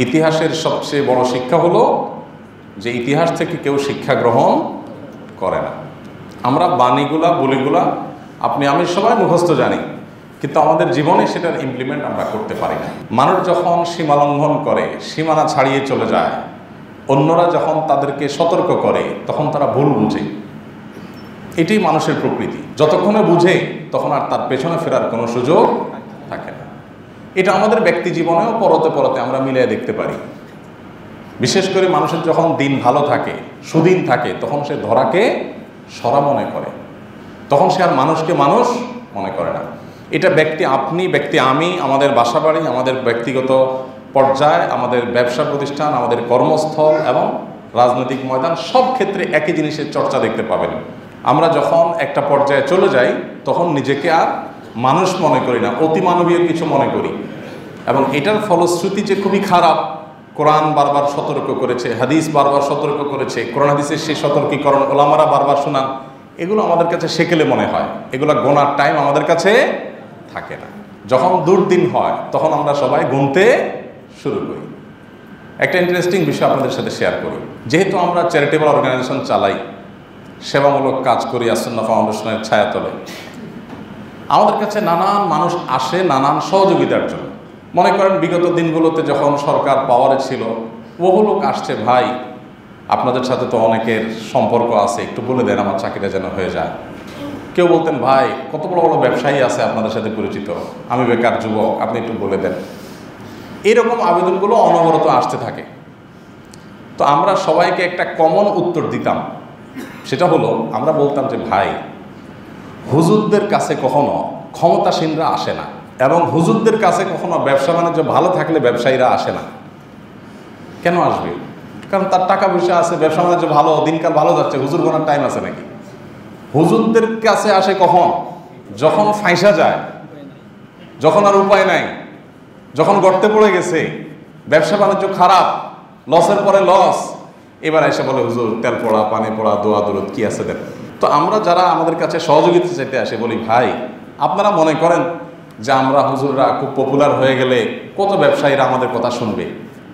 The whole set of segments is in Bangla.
ইতিহাসের সবচেয়ে বড় শিক্ষা হলো যে ইতিহাস থেকে কেউ শিক্ষা গ্রহণ করে না। আমরা বাণীগুলা বলিগুলা আপনি আমি সবাই মুখস্থ জানি, কিন্তু আমাদের জীবনে সেটার ইমপ্লিমেন্ট আমরা করতে পারি না। মানুষ যখন সীমা লঙ্ঘন করে, সীমানা ছাড়িয়ে চলে যায়, অন্যরা যখন তাদেরকে সতর্ক করে তখন তারা ভুল বুঝে। এটাই মানুষের প্রকৃতি। যতক্ষণে বুঝে তখন আর তার পেছনে ফেরার কোনো সুযোগ থাকে না। এটা আমাদের ব্যক্তি জীবনেও পরতে পরতে আমরা মিলিয়ে দেখতে পারি। বিশেষ করে মানুষের যখন দিন ভালো থাকে, সুদিন থাকে, তখন সে ধরাকে সরা মনে করে, তখন সে আর মানুষকে মানুষ মনে করে না। এটা ব্যক্তি আপনি, ব্যক্তি আমি, আমাদের বাসা বাড়ি, আমাদের ব্যক্তিগত পর্যায়ে, আমাদের ব্যবসা প্রতিষ্ঠান, আমাদের কর্মস্থল এবং রাজনৈতিক ময়দান, সব ক্ষেত্রে একই জিনিসের চর্চা দেখতে পাবেন। আমরা যখন একটা পর্যায়ে চলে যাই তখন নিজেকে আর মানুষ মনে করি না, অতিমানবীয় কিছু মনে করি, এবং এটার ফলশ্রুতি যে খুবই খারাপ। কোরআন বারবার সতর্ক করেছে, হাদিস বারবার সতর্ক করেছে, কোরআন হাদিসের সেই সতর্কীকরণ ওলামারা বারবার শোনান। এগুলো আমাদের কাছে সেকেলে মনে হয়, এগুলো গোনার টাইম আমাদের কাছে থাকে না। যখন দুর্দিন হয় তখন আমরা সবাই গুনতে শুরু করি। একটা ইন্টারেস্টিং বিষয় আপনাদের সাথে শেয়ার করি। যেহেতু আমরা চ্যারিটেবল অর্গানাইজেশন চালাই, সেবামূলক কাজ করি আসুন্নাহ ফাউন্ডেশনের ছায়াতলে, আমাদের কাছে নানান মানুষ আসে নানান সহযোগিতার জন্য। মনে করেন বিগত দিনগুলোতে যখন সরকার পাওয়ারে ছিল, বহু লোক আসছে, ভাই আপনাদের সাথে তো অনেকের সম্পর্ক আছে, একটু বলে দেন আমার চাকরিটা যেন হয়ে যায়। কেউ বলতেন, ভাই কত বড় বড় ব্যবসায়ী আছে আপনাদের সাথে পরিচিত, আমি বেকার যুবক, আপনি একটু বলে দেন। এরকম আবেদনগুলো অনবরত আসতে থাকে। তো আমরা সবাইকে একটা কমন উত্তর দিতাম, সেটা হলো আমরা বলতাম যে ভাই, হুজুরদের কাছে কখনো ক্ষমতাসীনরা আসে না, এবং হুজুরদের কাছে কখনো ব্যবসা বাণিজ্য ভালো থাকলে ব্যবসায়ীরা আসে না। কেন আসবে? কারণ তার টাকা পয়সা আছে, ব্যবসা বাণিজ্য ভালো, দিনকাল ভালো যাচ্ছে, হুজুর গোনার টাইম আছে নাকি? হুজুরদের কাছে আসে কখন? যখন ফাঁসা যায়, যখন আর উপায় নাই, যখন গর্তে পড়ে গেছে, ব্যবসা বাণিজ্য খারাপ, লসের পরে লস, এবার এসে বলে হুজুর তেল পড়া, পানি পড়া, দোয়া দরুদ কি আছে দেন। তো আমরা যারা আমাদের কাছে সহযোগিতা চাইতে আসে বলি, ভাই আপনারা মনে করেন যে আমরা হুজুররা খুব পপুলার হয়ে গেলে কত ব্যবসায়ীরা আমাদের কথা শুনবে?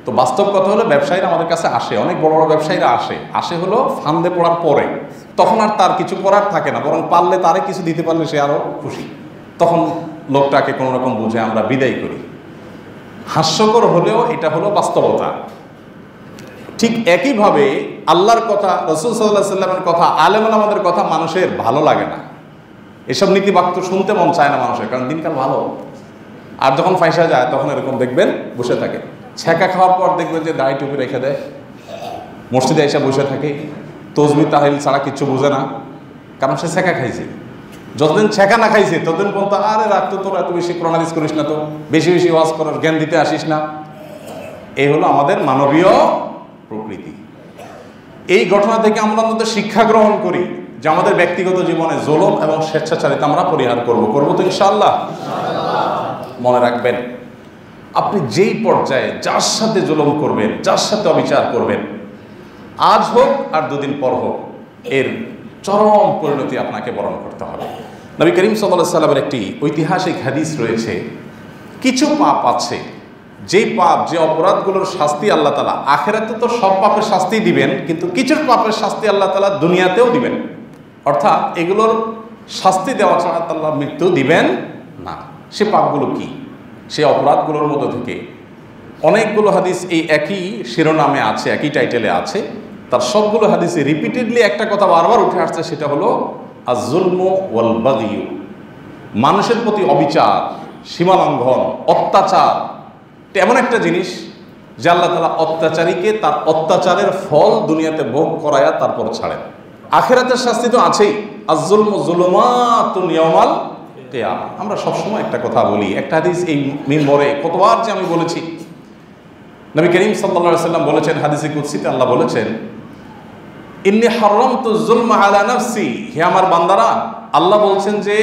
তো বাস্তব কথা হলো ব্যবসায়ীরা আমাদের কাছে আসে, অনেক বড় বড় ব্যবসায়ীরা আসে হলো ফান্দে পড়ার পরে। তখন আর তার কিছু করার থাকে না, বরং পারলে তারে কিছু দিতে পারলে সে আরও খুশি। তখন লোকটাকে কোনো রকম বুঝে আমরা বিদায় করি। হাস্যকর হলেও এটা হলো বাস্তবতা। ঠিক একইভাবে আল্লাহর কথা, রাসূল সাল্লাল্লাহু আলাইহি ওয়াসাল্লামের কথা, আলেম ওলামাদের কথা মানুষের ভালো লাগে না। এসব নীতিবাক্য শুনতে মন চায় না মানুষের, কারণ দিনকাল ভালো। আর যখন ফাঁসা যায় তখন এরকম দেখবেন বসে থাকে। ছ্যাঁকা খাওয়ার পর দেখবেন যে দাড়ি টুপি রেখে দেয়, মসজিদে এসে বসে থাকে, তসবিহ তাহলিল ছাড়া কিচ্ছু বোঝে না, কারণ সে ছ্যাঁকা খাইছে। যতদিন ছ্যাঁকা না খাইছে ততদিন পর্যন্ত আরে রাখতো, তোরা এত বেশি কোরআন হাদিস করিস না, তো বেশি বেশি ওয়াজ করার জ্ঞান দিতে আসিস না। এই হলো আমাদের মানবীয় প্রকৃতি। এই ঘটনা থেকে আমরা অন্তত শিক্ষা গ্রহণ করি যে আমাদের ব্যক্তিগত জীবনে জুলুম এবং স্বেচ্ছাচারিতা আমরা পরিহার করব তো ইনশাআল্লাহ। মনে রাখবেন, আপনি যেই পর্যায়ে যার সাথে জুলুম করবেন, যার সাথে অবিচার করবেন, আজ হোক আর দুদিন পর হোক, এর চরম পরিণতি আপনাকে বরণ করতে হবে। নবী করিম সাল্লাল্লাহু আলাইহি ওয়াসাল্লামের একটি ঐতিহাসিক হাদিস রয়েছে, কিছু পাপ আছে, যেই পাপ, যে অপরাধগুলোর শাস্তি আল্লাহ তাআলা আখিরাতে তো সব পাপের শাস্তি দিবেন, কিন্তু কিছু পাপের শাস্তি আল্লাহ তাআলা দুনিয়াতেও দিবেন। অর্থাৎ এগুলোর শাস্তি দেওয়া ছাড়া আল্লাহ মৃত্যু দিবেন না। সে পাপগুলো কি? সে অপরাধগুলোর মধ্যে থেকে অনেকগুলো হাদিস এই একই শিরোনামে আছে, একই টাইটেলে আছে। তার সবগুলো হাদিসে রিপিটেডলি একটা কথা বারবার উঠে আসছে, সেটা হলো আয-যুলমু ওয়াল বাগয়ু। মানুষের প্রতি অবিচার, সীমালঙ্ঘন, অত্যাচার এমন একটা জিনিস যে আল্লাহ তাআলা অত্যাচারীকে তার অত্যাচারের ফল দুনিয়াতে ভোগ করায়া তারপর ছাড়েন। আখিরাতের শাস্তি তো আছেই। আয-যুলমু যুলুমাতুন ইয়াওমাল কিয়ামা। আমরা সবসময় একটা কথা বলি, একটা হাদিস এই মিম্বরে কতবার যে আমি বলেছি, নবী করিম সাল্লাল্লাহু আলাইহি ওয়াসাল্লাম বলেছেন হাদিসে কুদসিতে, আল্লাহ বলেছেন, ইন্নী হারামতু যুলমা আলা নাফসি। হে আমার বান্দারা, আল্লাহ বলছেন যে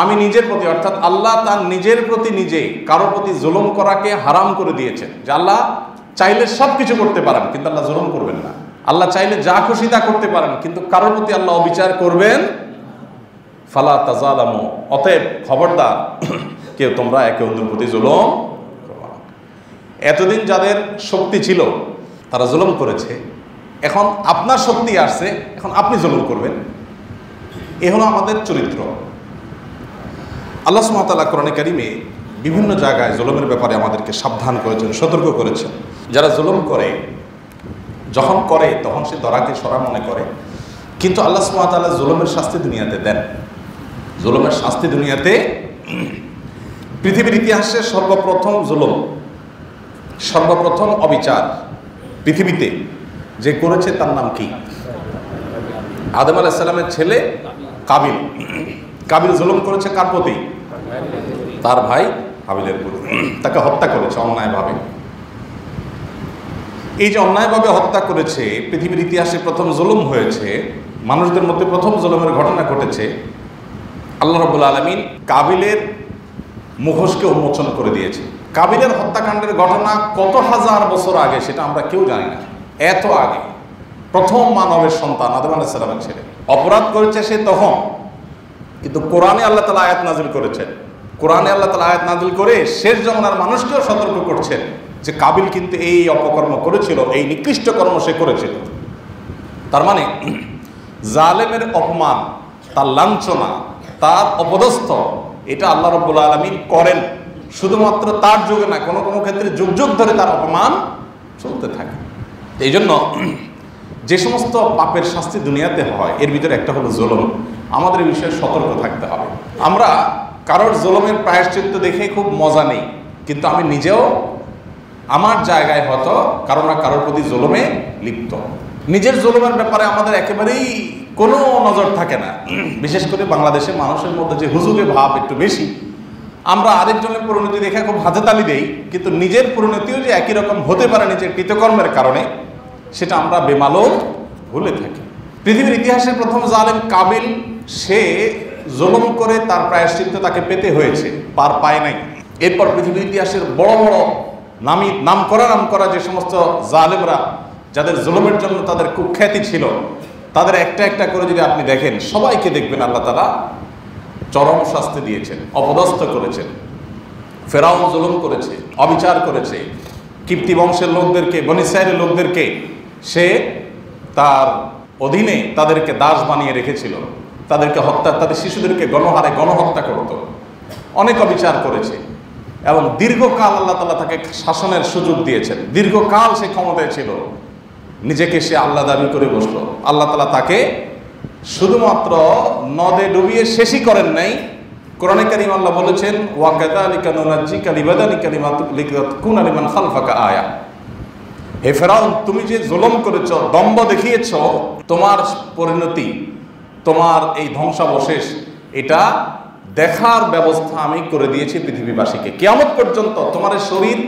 আমি নিজের প্রতি, অর্থাৎ আল্লাহ তার নিজের প্রতি নিজে কারোর প্রতি জুলুম করাকে হারাম করে দিয়েছেন। যে আল্লাহ চাইলে সব কিছু করতে পারেন, কিন্তু আল্লাহ জুলুম করবেন না। আল্লাহ চাইলে যা খুশি তা করতে পারেন, কিন্তু কারোর প্রতি আল্লাহ অবিচার করবেন। ফালা তাজালামু, অতএব খবরদার কেউ তোমরা একে অন্যের প্রতি জুলুম করো না। এতদিন যাদের শক্তি ছিল তারা জুলুম করেছে, এখন আপনার শক্তি আসছে, এখন আপনি জুলুম করবেন। এ হলো আমাদের চরিত্র। আল্লাহ সুবহানাহু ওয়া তাআলা কোরআনে কারিমে বিভিন্ন জায়গায় জুলুমের ব্যাপারে আমাদেরকে সাবধান করেছেন, সতর্ক করেছেন। যারা জুলুম করে, যখন করে তখন সে দরাকে সরা মনে করে, কিন্তু আল্লাহ সুবহানাহু ওয়া তাআলা জুলুমের শাস্তি দুনিয়াতে দেন। জুলুমের শাস্তি দুনিয়াতে, পৃথিবীর ইতিহাসে সর্বপ্রথম জুলুম, সর্বপ্রথম অবিচার পৃথিবীতে যে করেছে তার নাম কি? আদম আলাইহিস সালামের ছেলে কাবিল। কাবিল জুলুম করেছে কার প্রতি? তার ভাই হাবিলের প্রতি। তাকে হত্যা করেছে অন্যায়ভাবে। এই যে অন্যায়ভাবে হত্যা করেছে, পৃথিবীর ইতিহাসে প্রথম জুলুম হয়েছে, মানুষদের মধ্যে প্রথম জুলুমের ঘটনা ঘটেছে। আল্লাহ রাব্বুল আলামিন কাবিলের মুখোশকে উন্মোচন করে দিয়েছে। কাবিলের হত্যাকাণ্ডের ঘটনা কত হাজার বছর আগে সেটা আমরা কেউ জানি না। এত আগে, প্রথম মানবের সন্তান আদম আলাইহিস সালামের ছেলে অপরাধ করেছে সে তখন, কিন্তু কোরআনে আল্লাহ তাআলা আয়াত নাযিল করেছেন। কোরআনে আল্লাহ তাআলা আয়াত নাযিল করে শেষ জামানার মানুষকেও সতর্ক করছেন যে কাবিল কিন্তু এই অপকর্ম করেছিল, এই নিকৃষ্ট কর্ম সে করেছিল। তার মানে জালেমের অপমান, তার লাঞ্ছনা, তার অপদস্থ, এটা আল্লাহ রাব্বুল আলামিন করেন শুধুমাত্র তার যুগে না, কোনো কোনো ক্ষেত্রে যুগ যুগ ধরে তার অপমান চলতে থাকে। এই জন্য যে সমস্ত পাপের শাস্তি দুনিয়াতে হয়, এর ভিতরে একটা হলো জুলুম। আমাদের এই বিষয়ে সতর্ক থাকতে হবে। আমরা কারোর জুলুমের প্রায়শ্চিত্ত দেখে খুব মজা নেই, কিন্তু আমি নিজেও আমার জায়গায় হয়তো কারো না কারোর প্রতি জুলুমে লিপ্ত। নিজের জুলুমের ব্যাপারে আমাদের একেবারেই কোনো নজর থাকে না। বিশেষ করে বাংলাদেশের মানুষের মধ্যে যে হুজুগে ভাব একটু বেশি, আমরা আরেকজনের পরিণতি দেখে খুব হাতে তালি দেই, কিন্তু নিজের পরিণতিও যে একই রকম হতে পারে নিজের কৃতকর্মের কারণে, সেটা আমরা বেমালুম ভুলে থাকি। পৃথিবীর ইতিহাসের প্রথম জালেম কাবিল, সে জুলুম করে তার প্রায়শ্চিত্ত তাকে পেতে হয়েছে, পার পায় নাই। এরপর পৃথিবীর ইতিহাসের বড় বড় নাম করা যে সমস্ত জালেমরা, যাদের জুলুমের জন্য তাদের কুখ্যাতি ছিল, তাদের একটা একটা করে যদি আপনি দেখেন, সবাইকে দেখবেন আল্লাহ তাআলা চরম শাস্তি দিয়েছেন, অপদস্থ করেছেন। ফেরাউন জুলুম করেছে, অবিচার করেছে, কিপ্তি বংশের লোকদেরকে, বনী ইসরাঈলের লোকদেরকে সে তার অধীনে তাদেরকে দাস বানিয়ে রেখেছিল, তাদেরকে হত্যা, তাদের শিশুদেরকে গণহারে গণহত্যা করত, অনেক অবিচার করেছে। এবং দীর্ঘকাল আল্লাহ তাআলা তাকে শাসনের সুযোগ দিয়েছেন, দীর্ঘকাল সে ক্ষমতায় ছিল, নিজেকে সে আল্লাহ দাবি করে বসলো। আল্লাহ তাআলা তাকে শুধুমাত্র নদে ডুবিয়ে শেষই করেন নাই। কোরআনে কারীম আল্লাহ বলেছেন, ওয়া কাযালিকা নুনাজ্জিকা লিবাদানিকা লিতাকুনা লিমান খালফাকা আয়া। হে ফেরাউন, তুমি যে জুলুম করেছো, দম্ভ দেখিয়েছো, তোমার পরিণতি, তোমার এই ধ্বংসাবশেষ, এটা দেখার ব্যবস্থা আমি করে দিয়েছি পৃথিবীবাসীকে। কিয়ামত পর্যন্ত তোমার শরীর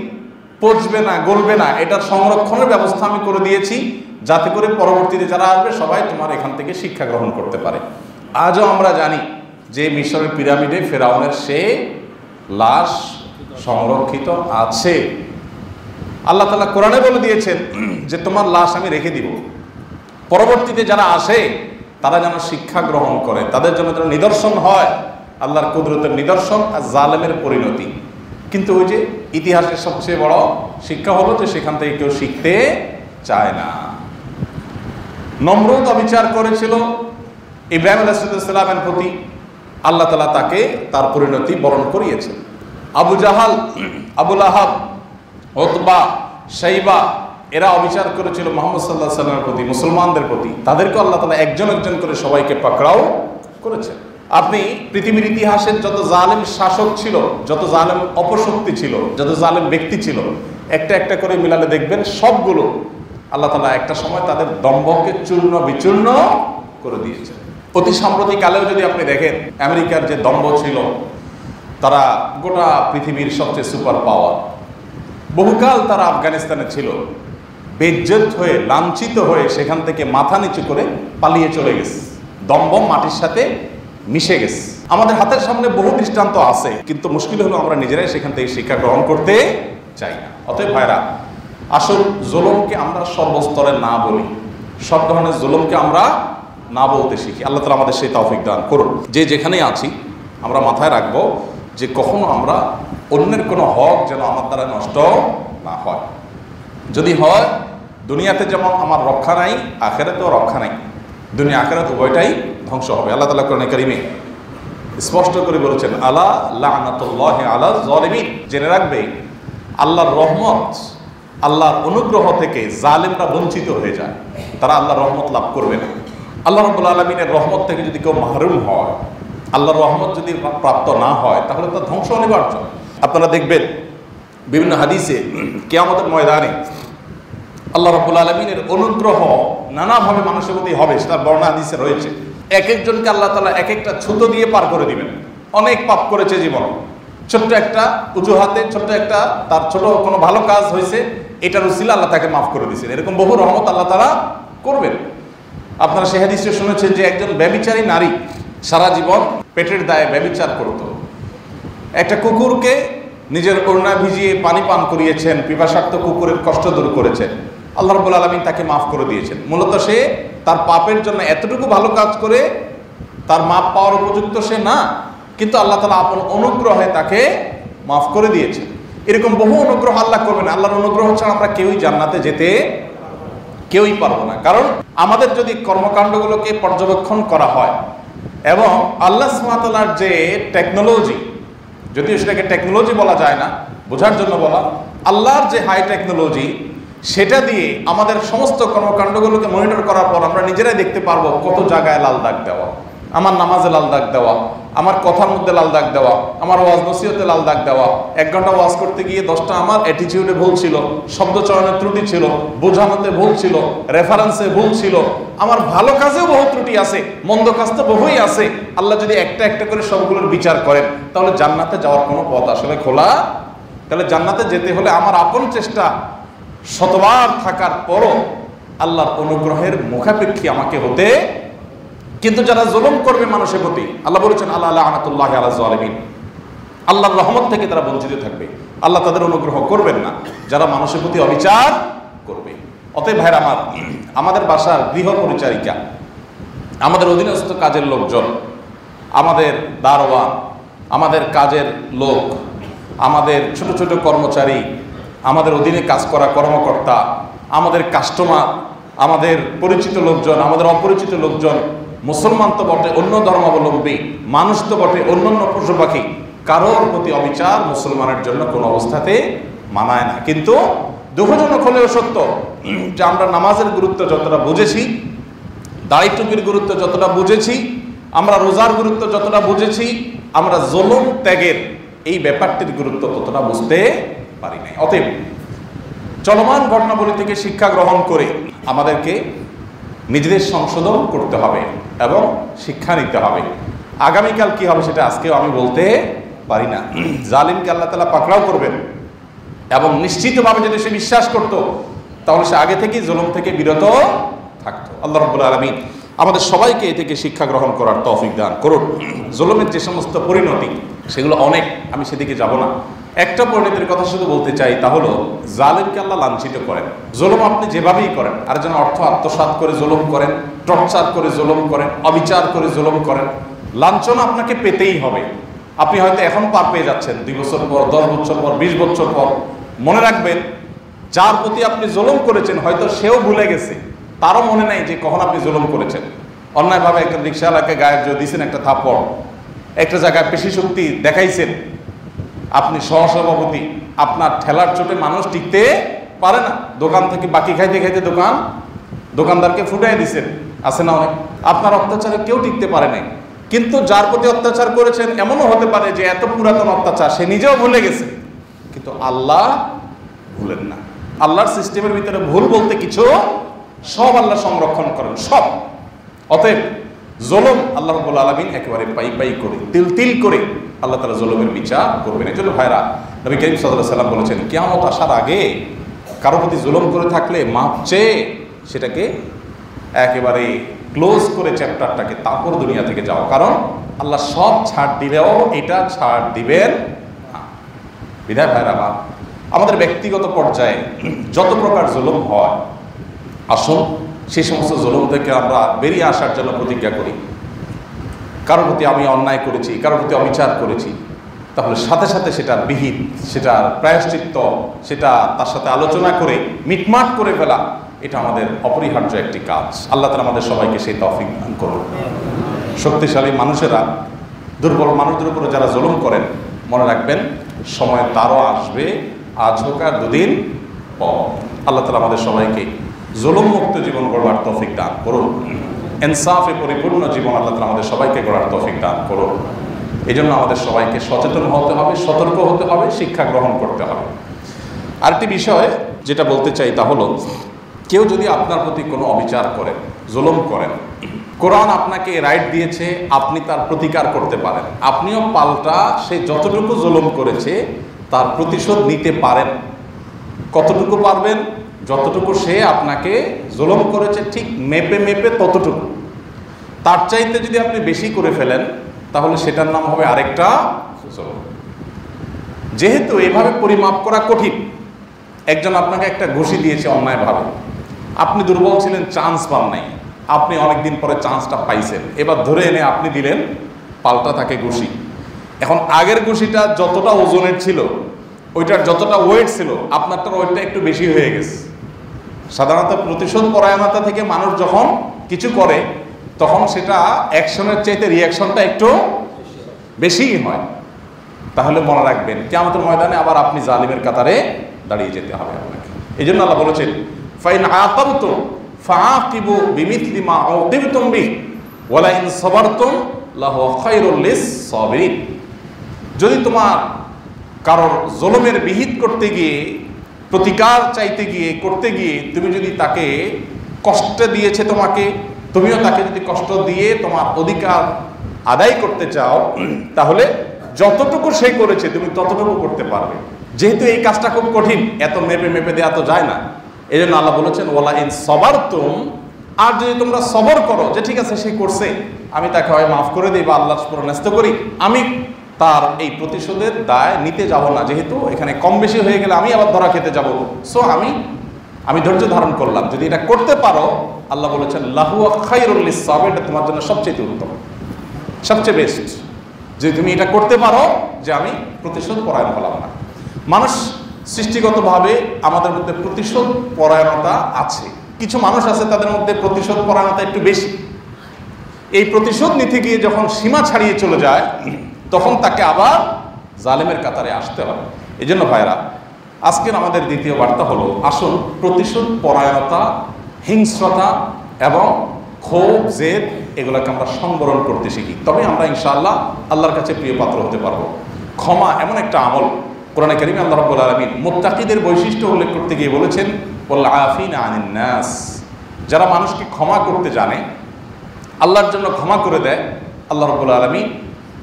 পচবে না, গলবে না, এটার সংরক্ষণের ব্যবস্থা আমি করে দিয়েছি, যাতে করে পরবর্তীতে যারা আসবে সবাই তোমার এখান থেকে শিক্ষা গ্রহণ করতে পারে। আজও আমরা জানি যে মিশরের পিরামিডে ফেরাউনের সে লাশ সংরক্ষিত আছে। আল্লাহ তাআলা কোরআনে বলে দিয়েছেন যে তোমার লাশ আমি রেখে দিব, পরবর্তীতে যারা আসে তারা যেন শিক্ষা গ্রহণ করে, তাদের জন্য যেন নিদর্শন হয়, আল্লাহর কুদরতের নিদর্শন আর জালেমের পরিণতি। কিন্তু ওই যে ইতিহাসের সবচেয়ে বড় শিক্ষা হলো যে সেখান থেকে কেউ শিখতে চায় না। নমরুদ অবিচার করেছিল ইব্রাহিম আলাইহিস সালামের প্রতি, আল্লাহ তাআলা তাকে তার পরিণতি বরণ করিয়েছেন। আবু জাহাল, আবু লাহাব, উতবা, শাইবা, এরা অবিচার করেছিল মুহাম্মদ সাল্লাল্লাহু আলাইহি ওয়াসাল্লামের প্রতি, মুসলমানদের প্রতি। তাদেরকে আল্লাহ তাআলা একজন একজন করে সবাইকে পাকড়াও করেছেন। আপনি পৃথিবীর ইতিহাসের যত জালেম শাসক ছিল, যত জালেম অপশক্তি ছিল, যত জালেম ব্যক্তি ছিল, একটা একটা করে মিলালে দেখবেন সবগুলো আল্লাহ তাআলা একটা সময় তাদের দম্ভকে চূর্ণ বিচূর্ণ করে দিয়েছেন। অতি সাম্প্রতিককালেও যদি আপনি দেখেন, আমেরিকার যে দম্ভ ছিল, তারা গোটা পৃথিবীর সবচেয়ে সুপার পাওয়ার। বহুকাল তারা আফগানিস্তানে ছিল, বেইজ্জত হয়ে, লাঞ্ছিত হয়ে সেখান থেকে মাথা নিচু করে পালিয়ে চলে গেছে, দম্ভ মাটির সাথে মিশে গেছে। আমাদের হাতের সামনে বহু দৃষ্টান্ত আছে, কিন্তু মুশকিল হলো আমরা নিজেরাই সেখান থেকে শিক্ষা গ্রহণ করতে চাই না। অতএব ভাইরা, আসল জুলুমকে আমরা সর্বস্তরে না বলি, সব ধরনের জুলুমকে আমরা না বলতে শিখি। আল্লাহ তাআলা আমাদের সেই তৌফিক দান করুন। যে যেখানেই আছি আমরা মাথায় রাখবো যে কখনো আমরা অন্যের কোনো হক যেন আমার দ্বারা নষ্ট না হয়। যদি হয় দুনিয়াতে যেমন আমার রক্ষা নাই, আখিরাতেও রক্ষা নাই, দুনিয়া আখিরাত উভয়টাই ধ্বংস হবে। আল্লাহ তাআলা কোরআনে কারিমে স্পষ্ট করে বলেছেন, আলা লানাতুল্লাহি আলা যালিমিন, জেনে রাখবে আল্লাহর রহমত, আল্লাহর অনুগ্রহ থেকে জালেমরা বঞ্চিত হয়ে যায়, তারা আল্লাহর রহমত লাভ করবে না। আল্লাহ রাব্বুল আলামিনের রহমত থেকে যদি কেউ মাহরুম হয়, আল্লাহর রহমত যদি প্রাপ্ত না হয়, তাহলে তার ধ্বংস অনিবার্য। আপনারা দেখবেন বিভিন্ন হাদিসে কিয়ামতের ময়দানে আল্লাহ রাব্বুল আলামিনের অনুগ্রহ নানাভাবে মানুষের প্রতি হবে, সেটা বর্ণনা হাদিসে রয়েছে। এক একজনকে আল্লাহ তাআলা এক একটা ছুতো দিয়ে পার করে দিবেন। অনেক পাপ করেছে জীবন, ছোট্ট একটা অজুহাতে, ছোট্ট একটা তার ছোট কোনো ভালো কাজ হয়েছে, এটার উসিলা আল্লাহ তাকে মাফ করে দিয়েছেন। এরকম বহু রহমত আল্লাহ তাআলা করবেন। আপনারা সেই হাদিসে শুনেছেন যে একজন ব্যভিচারী নারী সারা জীবন পেটের দায়ে ব্যভিচার করত। একটা কুকুরকে নিজের ওড়না ভিজিয়ে পানি পান করিয়েছেন, পিপাসার্ত কুকুরের কষ্ট দূর করেছেন, আল্লাহ রাব্বুল আলামিন তাকে মাফ করে দিয়েছেন। মূলত সে তার পাপের জন্য এতটুকু ভালো কাজ করে তার মাপ পাওয়ার উপযুক্ত সে না, কিন্তু আল্লাহ তাআলা আপন অনুগ্রহে তাকে মাফ করে দিয়েছেন। এরকম বহু অনুগ্রহ আল্লাহ করবেন। আল্লাহর অনুগ্রহ ছাড়া আমরা কেউই জান্নাতে যেতে কেউই পারবো না। কারণ আমাদের যদি কর্মকাণ্ডগুলোকে পর্যবেক্ষণ করা হয় এবং আল্লাহ সুবহানাহু ওয়া তাআলার যে টেকনোলজি, যদিও সেটাকে টেকনোলজি বলা যায় না, বোঝার জন্য বলা, আল্লাহর যে হাই টেকনোলজি, সেটা দিয়ে আমাদের সমস্ত কর্মকাণ্ডগুলোকে মনিটর করার পর আমরা নিজেরাই দেখতে পারবো কত জায়গায় লাল দাগ দেওয়া, আমার নামাজে লাল দাগ দেওয়া, আমার কথার মধ্যে লাল দাগ দেওয়া, আমার ওয়াজ নসিহতে লাল দাগ দেওয়া, 1 ঘন্টা ওয়াজ করতে গিয়ে 10টা আমার অ্যাটিটিউডে ভুল ছিল, শব্দ চয়নের ত্রুটি ছিল, বোঝানোতে ভুল ছিল, রেফারেন্সে ভুল ছিল, আমার ভালো কাজেও বহু ত্রুটি আছে, মন্দ কাজ তো বহুই আছে। আল্লাহ যদি একটা একটা করে সবগুলোর বিচার করেন, তাহলে জান্নাতে যাওয়ার কোনো পথ আসলে খোলা। তাহলে জান্নাতে যেতে হলে আমার আপন চেষ্টা শতবার থাকার পরও আল্লাহর অনুগ্রহের মুখাপেক্ষী আমাকে হতে। কিন্তু যারা জুলুম করবে মানুষের প্রতি, আল্লাহ বলেছেন আলা লানাতুল্লাহি আলা যালিমিন, আল্লাহর রহমত থেকে তারা বঞ্চিত থাকবে, আল্লাহ তাদের অনুগ্রহ করবেন না যারা মানুষের প্রতি অবিচার করবে। অতএব ভাইরা আমার, আমাদের বাসার গৃহ পরিচারিকা, আমাদের অধীনস্থ কাজের লোকজন, আমাদের দারোয়ান, আমাদের কাজের লোক, আমাদের ছোট ছোট কর্মচারী, আমাদের অধীনে কাজ করা কর্মকর্তা, আমাদের কাস্টমার, আমাদের পরিচিত লোকজন, আমাদের অপরিচিত লোকজন, মুসলমান তো বটে, অন্য ধর্মাবলম্বী মানুষ তো বটে, অন্যান্য পশু পাখি, কারোর প্রতি অবিচার মুসলমানের জন্য কোনো অবস্থাতে মানায় না। কিন্তু দুঃখজনক হলেও সত্য যে আমরা নামাজের গুরুত্ব যতটা বুঝেছি, দাড়ি টুপির গুরুত্ব যতটা বুঝেছি, আমরা রোজার গুরুত্ব যতটা বুঝেছি, আমরা জুলুম ত্যাগের এই ব্যাপারটির গুরুত্ব ততটা বুঝতে পারি নাই। অতএব চলমান ঘটনাবলী থেকে শিক্ষা গ্রহণ করে আমাদেরকে নিজেদের সংশোধন করতে হবে এবং শিক্ষা নিতে হবে। আগামীকাল কি হবে সেটা আজকেও আমি বলতে পারি না। জালিমকে আল্লাহ তাআলা পাকড়াও করবেন এবং নিশ্চিতভাবে যদি সে বিশ্বাস করত, তাহলে সে আগে থেকেই জুলুম থেকে বিরত থাকতো। আল্লাহ রাব্বুল আলামিন আমাদের সবাইকে এ থেকে শিক্ষা গ্রহণ করার তৌফিক দান করুন। জুলুমের যে সমস্ত পরিণতি, সেগুলো অনেক, আমি সেদিকে যাব না। একটা পরিণতির কথা শুধু বলতে চাই, তা হলো জালিমকে আল্লাহ লাঞ্ছিত করেন। জুলুম আপনি যেভাবেই করেন, আর যেন অর্থ আত্মসাৎ করে জুলুম করেন, টর্চার করে জুলুম করেন, অবিচার করে জুলুম করেন, লাঞ্ছনা আপনাকে পেতেই হবে। আপনি হয়তো এখন পার পেয়ে যাচ্ছেন, 2 বছর পর, 10 বছর পর, 20 বছর পর, মনে রাখবেন যার প্রতি আপনি জুলুম করেছেন হয়তো সেও ভুলে গেছে, তারও মনে নাই যে কখন আপনি জুলুম করেছেন। অন্যায়ভাবে একটা রিক্সাওয়ালাকে গায়ে জোর দিয়েছেন একটা থাপ্পড়, একটা জায়গায় পেশি শক্তি দেখাইছেন, আপনি সহসভাপতি, আপনার ঠেলার চোটে মানুষ টিকতে পারে না, দোকান থেকে বাকি খাইতে খাইতে দোকানদারকে ফুটাই দিচ্ছেন, আছে না অনেক। আপনার অত্যাচারে কেউ টিকতে পারে নাই, কিন্তু যার প্রতি অত্যাচার করেছেন এমনও হতে পারে যে এত পুরাতন অত্যাচার সে নিজেও ভুলে গেছে, কিন্তু আল্লাহ ভুলেন না। আল্লাহর সিস্টেমের ভিতরে ভুল বলতে কিছু, সব আল্লাহ সংরক্ষণ করেন, সব। অতএব জুলুম আল্লাহ রাব্বুল আলামিন একেবারে পাই পাই করে, তিল তিল করে আল্লাহ তাআলা জুলুমের বিচার করবেন। এই জন্য ভাইরা, নবী করিম সাল্লাল্লাহু আলাইহি ওয়াসাল্লাম বলেছেন, কিয়ামত আসার আগে কারো প্রতি জুলুম করে থাকলে মাপ চেয়ে সেটাকে একেবারে ক্লোজ করে চ্যাপ্টারটাকে, তারপর দুনিয়া থেকে যাও। কারণ আল্লাহ সব ছাড় দিলেও এটা ছাড় দিবেন না। বিধায় ভাইরা আমার, আমাদের ব্যক্তিগত পর্যায়ে যত প্রকার জুলুম হয়, আসুন সেই সমস্ত জুলুম থেকে আমরা বেরিয়ে আসার জন্য প্রতিজ্ঞা করি। কারোর প্রতি আমি অন্যায় করেছি, কারোর প্রতি অবিচার করেছি, তাহলে সাথে সাথে সেটার বিহিত, সেটার প্রায়শ্চিত্ত, সেটা তার সাথে আলোচনা করে মিটমাট করে ফেলা, এটা আমাদের অপরিহার্য একটি কাজ। আল্লাহ তাআলা আমাদের সবাইকে সেই তৌফিক দান করুন। শক্তিশালী মানুষেরা দুর্বল মানুষদের উপরে যারা জুলুম করেন, মনে রাখবেন সময় তারও আসবে, আজ হোক আর দুদিন পর। আল্লাহ তাআলা আমাদের সবাইকে জুলুম মুক্ত জীবন গড়ার তৌফিক দান করুন। ইনসাফে পরিপূর্ণ জীবন আল্লাহ তাআলা আমাদের সবাইকে গড়ার তৌফিক দান করুন। এই জন্য আমাদের সবাইকে সচেতন হতে হবে, সতর্ক হতে হবে, শিক্ষা গ্রহণ করতে হবে। আরেকটি বিষয় যেটা বলতে চাই তা হলো, কেউ যদি আপনার প্রতি কোনো অবিচার করেন, জুলুম করেন, কোরআন আপনাকে রাইট দিয়েছে আপনি তার প্রতিকার করতে পারেন। আপনিও পাল্টা সে যতটুকু জুলুম করেছে তার প্রতিশোধ নিতে পারেন। কতটুকু পারবেন? যতটুকু সে আপনাকে জুলুম করেছে ঠিক মেপে মেপে ততটুকু। তার চাইতে যদি আপনি বেশি করে ফেলেন তাহলে সেটার নাম হবে আরেকটা জুলুম। যেহেতু এভাবে পরিমাপ করা কঠিন, একজন আপনাকে একটা ঘুষি দিয়েছে অন্যায়ভাবে, আপনি দুর্বল ছিলেন, চান্স পান নাই, আপনি অনেকদিন পরে চান্সটা পাইছেন, এবার ধরে এনে আপনি দিলেন পাল্টা তাকে ঘুষি। এখন আগের ঘুষিটা যতটা ওজনের ছিল, ওইটার যতটা ওয়েট ছিল, আপনারটার ওয়েটটা একটু বেশি হয়ে গেছে। সাধারণত প্রতিশোধ পরায়ণতা থেকে মানুষ যখন কিছু করে তখন সেটা অ্যাকশনের চাইতে রিয়াকশনটা একটু বেশিই হয়। তাহলে মনে রাখবেন কিয়ামতের ময়দানে আবার আপনি জালিমের কাতারে দাঁড়িয়ে যেতে হবে আপনাকে। এই জন্য আল্লাহ বলেছেন, ফাইন আকাবতুম ফাআকিবু বিমিথলি মা উকিবতুম বিহি ওয়া লা ইন সাবারতুম লাহু খায়রুল লিস-সাবিরিন। যদি তোমার কারোর জুলুমের বিহিত করতে গিয়ে, প্রতিকার চাইতে গিয়ে, করতে গিয়ে তুমি যদি তাকে কষ্ট দিয়েছে তোমাকে, তুমিও তাকে যদি কষ্ট দিয়ে তোমার অধিকার আদায় করতে চাও, তাহলে যতটুকু সে করেছে তুমি ততটুকু করতে পারবে। যেহেতু এই কাজটা খুব কঠিন, এত মেপে মেপে দেওয়া তো যায় না, এই জন্য আল্লাহ বলেছেন ওয়ালা ইন সাবারতুম, আর যদি তোমরা সবর করো যে ঠিক আছে সে করছে, আমি তাকে হয় মাফ করে দিই বা আল্লাহর উপর ন্যস্ত করি, আমি তার এই প্রতিশোধের দায় নিতে যাব না, যেহেতু এখানে কম বেশি হয়ে গেলে আমি আবার ধরা খেতে যাব, সো আমি ধৈর্য ধারণ করলাম। যদি এটা করতে পারো, আল্লাহ বলেছেন লাহু খায়রুল লিস-সাবিরিন, এটা তোমার জন্য সবচেয়ে উত্তম, সবচেয়ে বেস্ট, যে তুমি এটা করতে পারো যে আমি প্রতিশোধ পরায়ণ হলাম না। মানুষ সৃষ্টিগতভাবে আমাদের মধ্যে প্রতিশোধ পরায়ণতা আছে। কিছু মানুষ আছে তাদের মধ্যে প্রতিশোধ পরায়ণতা একটু বেশি। এই প্রতিশোধ নিতে গিয়ে যখন সীমা ছাড়িয়ে চলে যায় তখন তাকে আবার জালেমের কাতারে আসতে হবে। এই জন্য ভাইরা, আজকের আমাদের দ্বিতীয় বার্তা হলো, আসুন প্রতিশোধ পরায়ণতা, হিংস্রতা এবং ক্ষোভ, জেদ এগুলোকে আমরা সংবরণ করতে শিখি, তবে আমরা ইনশাআল্লাহ আল্লাহর কাছে প্রিয় পাত্র হতে পারবো। ক্ষমা এমন একটা আমল, কোরআনে কারিমে আল্লাহ রাব্বুল আলামিন মুত্তাকিদের বৈশিষ্ট্য উল্লেখ করতে গিয়ে বলেছেন ওয়াল আফিনা আনিন নাস, যারা মানুষকে ক্ষমা করতে জানে, আল্লাহর জন্য ক্ষমা করে দেয়, আল্লাহ রাব্বুল আলামিন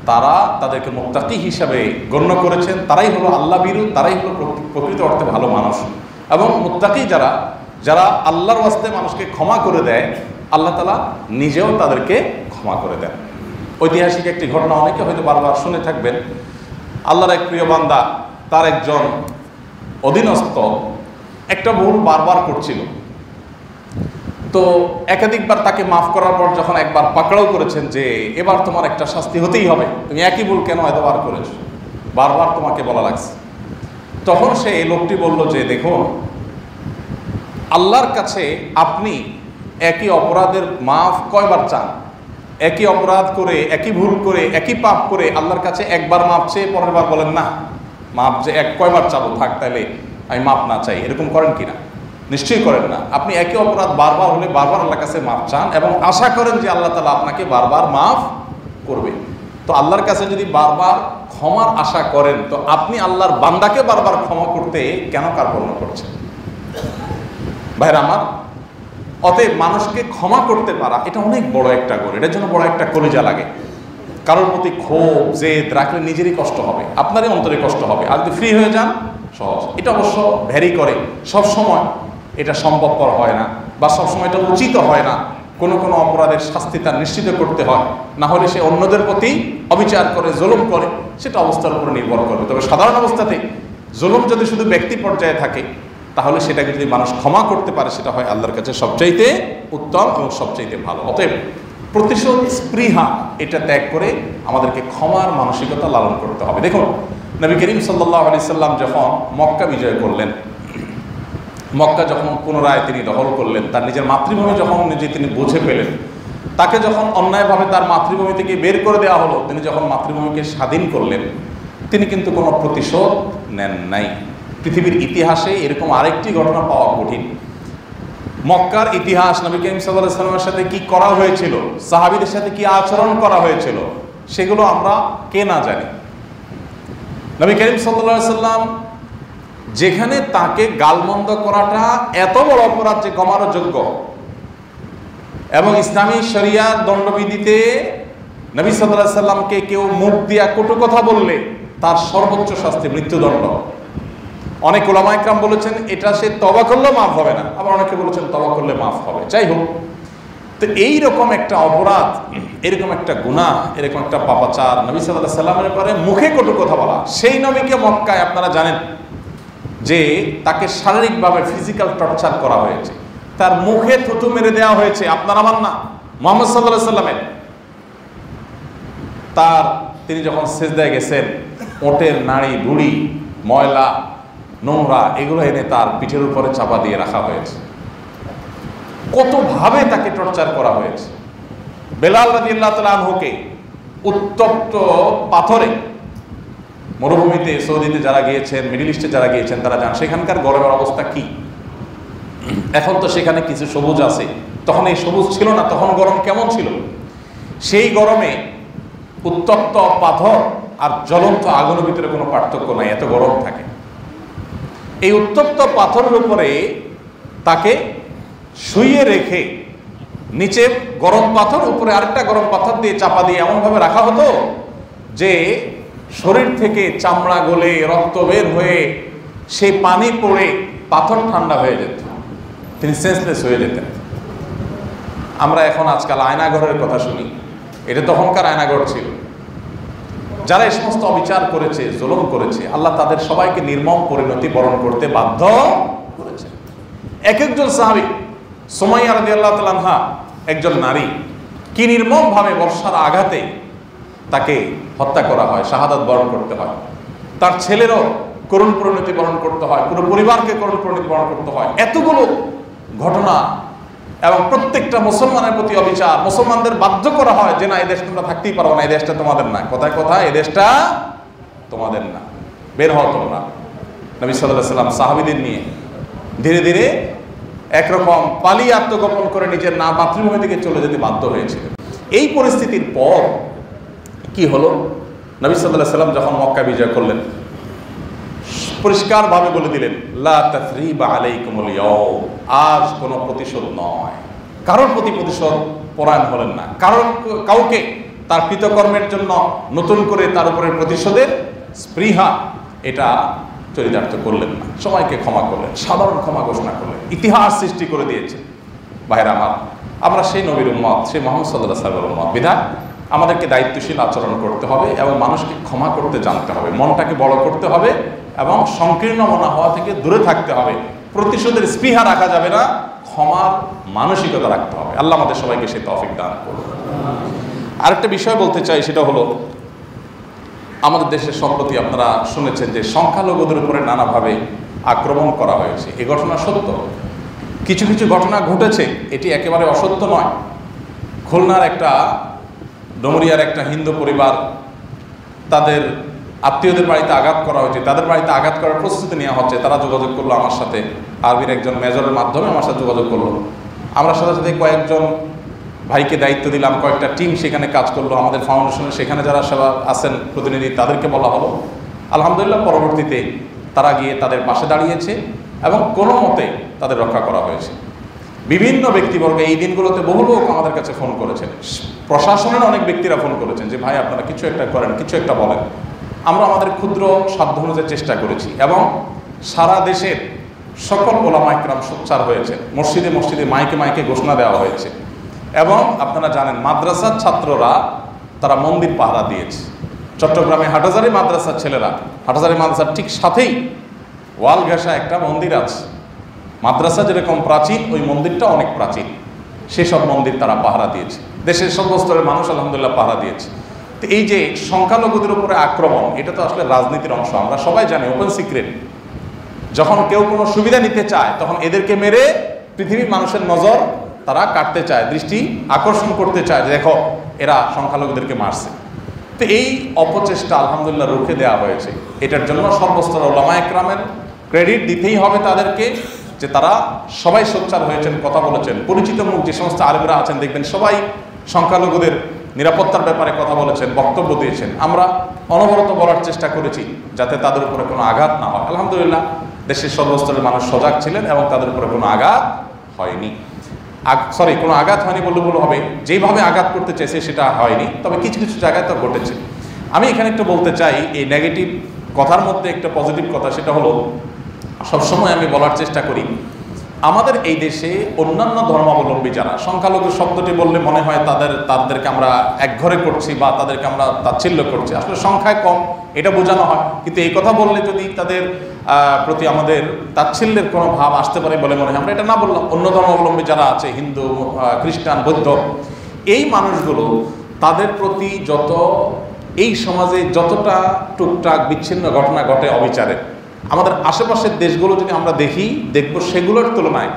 তারা তাদেরকে মুত্তাকি হিসাবে গণ্য করেছেন। তারাই হলো আল্লাহ বিরু, তারাই হলো প্রকৃত অর্থে ভালো মানুষ। এবং মুত্তাকি যারা আল্লাহর ওয়াস্তে মানুষকে ক্ষমা করে দেয়, আল্লাহ তাআলা নিজেও তাদেরকে ক্ষমা করে দেন। ঐতিহাসিক একটি ঘটনা অনেকে হয়তো বারবার শুনে থাকবেন। আল্লাহর এক প্রিয় বান্দা, তার একজন অধীনস্থ একটা ভুল বারবার করছিল, তো একাধিকবার তাকে মাফ করার পর যখন একবার পাকড়াও করেছেন যে এবার তোমার একটা শাস্তি হতেই হবে, তুমি একই ভুল কেন এতবার করেছো, বারবার তোমাকে বলা লাগছে, তখন সে লোকটি বলল যে দেখুন, আল্লাহর কাছে আপনি একই অপরাধের মাফ কয়বার চান? একই অপরাধ করে, একই ভুল করে, একই পাপ করে আল্লাহর কাছে একবার মাপ চেয়ে পরের বার বলেন না মাপ যে কয়বার চাবো, থাক তাহলে আমি মাপ না চাই, এরকম করেন কিনা? নিশ্চয়ই করেন না। আপনি একই অপরাধ বারবার হলে বারবার আল্লাহর কাছে মাপ চান এবং আশা করেন যে আল্লাহ তাআলা আপনাকে বারবার মাফ করবে। তো আল্লাহর কাছে যদি বারবার ক্ষমার আশা করেন, তো আপনি আল্লাহর বান্দাকে বারবার ক্ষমা করতে কেন কার্পণ্য করছেন? ভাইরা আমার, অতএব মানুষকে ক্ষমা করতে পারা এটা অনেক বড় একটা গোল, এটার জন্য বড় একটা কলিজা লাগে। কারোর প্রতি ক্ষোভ, জেদ রাখলে নিজেরই কষ্ট হবে, আপনারই অন্তরে কষ্ট হবে। আর যদি ফ্রি হয়ে যান, সহজ। এটা অবশ্য ভ্যারি করে, সব সময় এটা সম্ভবপর হয় না, বা সবসময় এটা উচিত হয় না। কোনো কোনো অপরাধের শাস্তি তার নিশ্চিত করতে হয়, না হলে সে অন্যদের প্রতি অবিচার করে, জুলুম করে, সেটা অবস্থার উপর নির্ভর করবে। তবে সাধারণ অবস্থাতে জুলুম যদি শুধু ব্যক্তি পর্যায়ে থাকে, তাহলে সেটাকে যদি মানুষ ক্ষমা করতে পারে, সেটা হয় আল্লাহর কাছে সবচাইতে উত্তম এবং সবচাইতে ভালো। অতএব প্রতিশোধ স্পৃহা এটা ত্যাগ করে আমাদেরকে ক্ষমার মানসিকতা লালন করতে হবে। দেখুন, নবী করিম সাল্লাল্লাহু আলাইহি সাল্লাম যখন মক্কা বিজয় করলেন, মক্কা যখন পুনরায় তিনি দখল করলেন, তার নিজের মাতৃভূমি যখন তিনি বুঝে পেলেন, তাকে যখন অন্যায়ভাবে তার মাতৃভূমি থেকে বের করে দেওয়া হলো, তিনি যখন মাতৃভূমিকে স্বাধীন করলেন, তিনি কিন্তু কোনো প্রতিশোধ নেন নাই। পৃথিবীর ইতিহাসে এরকম আরেকটি ঘটনা পাওয়া কঠিন। মক্কার ইতিহাস, নবী করিম সাল্লাল্লাহু আলাইহি সাল্লামের সাথে কি করা হয়েছিল, সাহাবীদের সাথে কি আচরণ করা হয়েছিল, সেগুলো আমরা কে না জানি। নবী করিম সাল্লাল্লাহু আলাইহি সাল্লাম যেখানে তাকে গালমন্দ করাটা এত বড় অপরাধ যে ক্ষমার যোগ্য, এবং ইসলামী শরিয়ার দণ্ডবিধিতে নবী সাল্লাল্লাহু আলাইহি সাল্লামকে কেউ মুখ দিয়া কটু কথা বললে তার সর্বোচ্চ শাস্তি মৃত্যুদণ্ড। অনেক উলামা ইকরাম বলেছেন এটা সে তওবা করলেও মাফ হবে না, আবার অনেকে বলেছেন তওবা করলে মাফ হবে। যাই হোক, তো এইরকম একটা অপরাধ, এরকম একটা গুনাহ, এরকম একটা পাপাচার, নবী সাল্লাল্লাহু আলাইহি সাল্লামের ব্যাপারে মুখে কটু কথা বলা, সেই নবীকে মক্কায় আপনারা জানেন যে তাকে শারীরিকভাবে ফিজিক্যাল টর্চার করা হয়েছে, তার মুখে থুতু মেরে দেওয়া হয়েছে। আপনার আমার না, মুহাম্মদ সাল্লাল্লাহু আলাইহি সাল্লামের। তিনি যখন সিজদায় গেছেন, ওটের নাড়ি বুড়ি ময়লা নোংরা এগুলো এনে তার পিঠের উপরে চাপা দিয়ে রাখা হয়েছে। কতভাবে তাকে টর্চার করা হয়েছে। বেলাল রাদিয়াল্লাহু তাআলা আনহুকে উত্তপ্ত পাথরে, মরুভূমিতে সৌদিতে যারা গিয়েছেন, মিডল ইস্টে যারা গিয়েছেন তারা জানেন সেখানকার গরমের অবস্থা কি। এখন তো সেখানে কিছু সবুজ আছে, তখন এই সবুজ ছিল না, তখন গরম কেমন ছিল। সেই গরমে উত্তপ্ত পাথর আর জ্বলন্ত আগুনের ভিতরে কোনো পার্থক্য নাই, এত গরম থাকে। এই উত্তপ্ত পাথরের উপরে তাকে শুইয়ে রেখে নিচে গরম পাথর, উপরে আরেকটা গরম পাথর দিয়ে চাপা দিয়ে এমনভাবে রাখা হতো যে শরীর থেকে চামড়া গলে রক্ত বের হয়ে সেই পানি পড়ে পাথর ঠান্ডা হয়ে যেত, তিনি সেন্সলেস হয়ে যেতেন। আমরা এখন আজকাল আয়নাঘরের কথা শুনি, এটা তখনকার আয়নাঘর ছিল। যারা এই সমস্ত অবিচার করেছে, জুলুম করেছে, আল্লাহ তাদের সবাইকে নির্মম পরিণতি বরণ করতে বাধ্য করেছে। এক একজন সাহাবী, সুমাইয়া রাদিয়াল্লাহু তাআলা আনহা একজন নারী, কি নির্মমভাবে বর্ষার আঘাতে তাকে হত্যা করা হয়, শাহাদাত বরণ করতে হয়। তার ছেলেরও করুণ পরিণতি বরণ করতে হয়, পুরো পরিবারকে করুণ পরিণতি বরণ করতে হয়। এতগুলো ঘটনা, এবং প্রত্যেকটা মুসলমানের প্রতি অবিচার। মুসলমানদের বাধ্য করা হয় যে না, এই দেশ তোমরা থাকতেই পারো না, এই দেশটা তোমাদের না। কথায় কথায় এই দেশটা তোমাদের না, বের হও তোমরা। নবী সাল্লাল্লাহু আলাইহি সাল্লাম সাহাবীদের নিয়ে ধীরে ধীরে একরকম পালিয়ে আত্মগোপন করে নিজের মাতৃভূমি থেকে চলে যেতে বাধ্য হয়েছিলেন। এই পরিস্থিতির পর কি হলো, নবী সাল্লাল্লাহু আলাইহি সাল্লাম যখন মক্কা বিজয় করলেন, পরিষ্কারভাবে বলে দিলেন, লা তাসরিবা আলাইকুমুল ইয়াউম, আজ কোনো প্রতিশোধ নয়। কারোর প্রতি প্রতিশোধ পরায়ণ হলেন না, কাউকে তার কৃতকর্মের জন্য নতুন করে তার উপরে প্রতিশোধের স্পৃহা এটা চরিতার্থ করলেন না, সবাইকে ক্ষমা করলেন, সাধারণ ক্ষমা ঘোষণা করলেন, ইতিহাস সৃষ্টি করে দিয়েছে। ভাইরা আমার, আমরা সেই নবীর উম্মত, সেই মুহাম্মদ সাল্লাল্লাহু আলাইহি ওয়াসাল্লামের উম্মত, বিধায় আমাদেরকে দায়িত্বশীল আচরণ করতে হবে এবং মানুষকে ক্ষমা করতে জানতে হবে, মনটাকে বড় করতে হবে এবং সংকীর্ণ মনা হওয়া থেকে দূরে থাকতে হবে। প্রতিশোধের স্পৃহা রাখা যাবে না, ক্ষমার মানসিকতা রাখতে হবে। আল্লাহ আমাদের সবাইকে সেই তৌফিক দান করুন। আরেকটা বিষয় বলতে চাই, সেটা হলো আমাদের দেশের সম্প্রতি আপনারা শুনেছেন যে সংখ্যালঘুদের উপরে নানাভাবে আক্রমণ করা হয়েছে। এই ঘটনা সত্য, কিছু কিছু ঘটনা ঘটেছে, এটি একেবারে অসত্য নয়। খুলনার ডমরিয়ার একটা হিন্দু পরিবার, তাদের আত্মীয়দের বাড়িতে আঘাত করা হয়েছে, তাদের বাড়িতে আঘাত করার প্রস্তুতি নেওয়া হচ্ছে। তারা যোগাযোগ করলো আমার সাথে, আরবির একজন মেজরের মাধ্যমে আমার সাথে যোগাযোগ করলো। আমরা সাথে সাথে কয়েকজন ভাইকে দায়িত্ব দিলাম, কয়েকটা টিম সেখানে কাজ করলো। আমাদের ফাউন্ডেশনের সেখানে যারা সেবা আছেন প্রতিনিধি, তাদেরকে বলা হলো। আলহামদুলিল্লাহ, পরবর্তীতে তারা গিয়ে তাদের পাশে দাঁড়িয়েছে এবং কোনো মতে তাদের রক্ষা করা হয়েছে। বিভিন্ন ব্যক্তিবর্গ এই দিনগুলোতে বহু লোক আমাদের কাছে ফোন করেছেন, প্রশাসনের অনেক ব্যক্তিরা ফোন করেছেন যে ভাই আপনারা কিছু একটা করেন, কিছু একটা বলেন। আমরা আমাদের ক্ষুদ্র সাধ্য অনুযায়ী চেষ্টা করেছি এবং সারা দেশের সকল ওলামা ইকরাম সোচ্চার হয়েছে। মসজিদে মসজিদে মাইকে মাইকে ঘোষণা দেওয়া হয়েছে এবং আপনারা জানেন মাদ্রাসার ছাত্ররা তারা মন্দির পাহারা দিয়েছে। চট্টগ্রামে হাটহাজারী মাদ্রাসার ছেলেরা, হাটহাজারী মাদ্রাসার ঠিক সাথেই ওয়াল ঘেঁষা একটা মন্দির আছে। মাদ্রাসা যেরকম প্রাচীন, ওই মন্দিরটা অনেক প্রাচীন। সেসব মন্দির তারা পাহারা দিয়েছে। দেশের সর্বস্তরের মানুষ আলহামদুলিল্লাহ পাহারা দিয়েছে। তো এই যে সংখ্যালঘুদের উপরে আক্রমণ, এটা তো আসলে রাজনীতির অংশ। আমরা সবাই জানি, ওপেন সিক্রেট, যখন কেউ কোনো সুবিধা নিতে চায় তখন এদেরকে মেরে পৃথিবীর মানুষের নজর তারা কাটতে চায়, দৃষ্টি আকর্ষণ করতে চায়, দেখো এরা সংখ্যালঘুদেরকে মারছে। তো এই অপচেষ্টা আলহামদুলিল্লাহ রুখে দেওয়া হয়েছে। এটার জন্য সর্বস্তর উলামা একরামের ক্রেডিট দিতেই হবে তাদেরকে, যে তারা সবাই সোচ্চার হয়েছেন, কথা বলেছেন। পরিচিত মুখ যে সমস্ত আলেমরা আছেন দেখবেন সবাই সংখ্যালঘুদের নিরাপত্তার ব্যাপারে কথা বলেছেন, বক্তব্য দিয়েছেন। আমরা অনবরত বলার চেষ্টা করেছি যাতে তাদের উপরে কোনো আঘাত না হয়। আলহামদুলিল্লাহ দেশের সর্বস্তরের মানুষ সজাগ ছিলেন এবং তাদের উপরে কোনো আঘাত হয়নি। কোনো আঘাত হয়নি বললে ভুল হবে, যেইভাবে আঘাত করতে চাইছে সেটা হয়নি, তবে কিছু কিছু জায়গায় তো ঘটেছে। আমি এখানে একটু বলতে চাই, এই নেগেটিভ কথার মধ্যে একটা পজিটিভ কথা, সেটা হলো সবসময় আমি বলার চেষ্টা করি, আমাদের এই দেশে অন্যান্য ধর্মাবলম্বী যারা, সংখ্যালঘু শব্দটি বললে মনে হয় তাদেরকে আমরা একঘরে করছি বা তাদেরকে আমরা তাচ্ছিল্য করছি। আসলে সংখ্যায় কম এটা বোঝানো হয়, কিন্তু এই কথা বললে যদি তাদের প্রতি আমাদের তাচ্ছিল্যের কোনো ভাব আসতে পারে বলে মনে হয়, আমরা এটা না বললাম। অন্য ধর্মাবলম্বী যারা আছে, হিন্দু, খ্রিস্টান, বৌদ্ধ, এই মানুষগুলো, তাদের প্রতি এই সমাজে যতটা টুকটাক বিচ্ছিন্ন ঘটনা ঘটে অবিচারে, আমাদের আশেপাশের দেশগুলো যদি আমরা দেখব সেগুলোর তুলনায়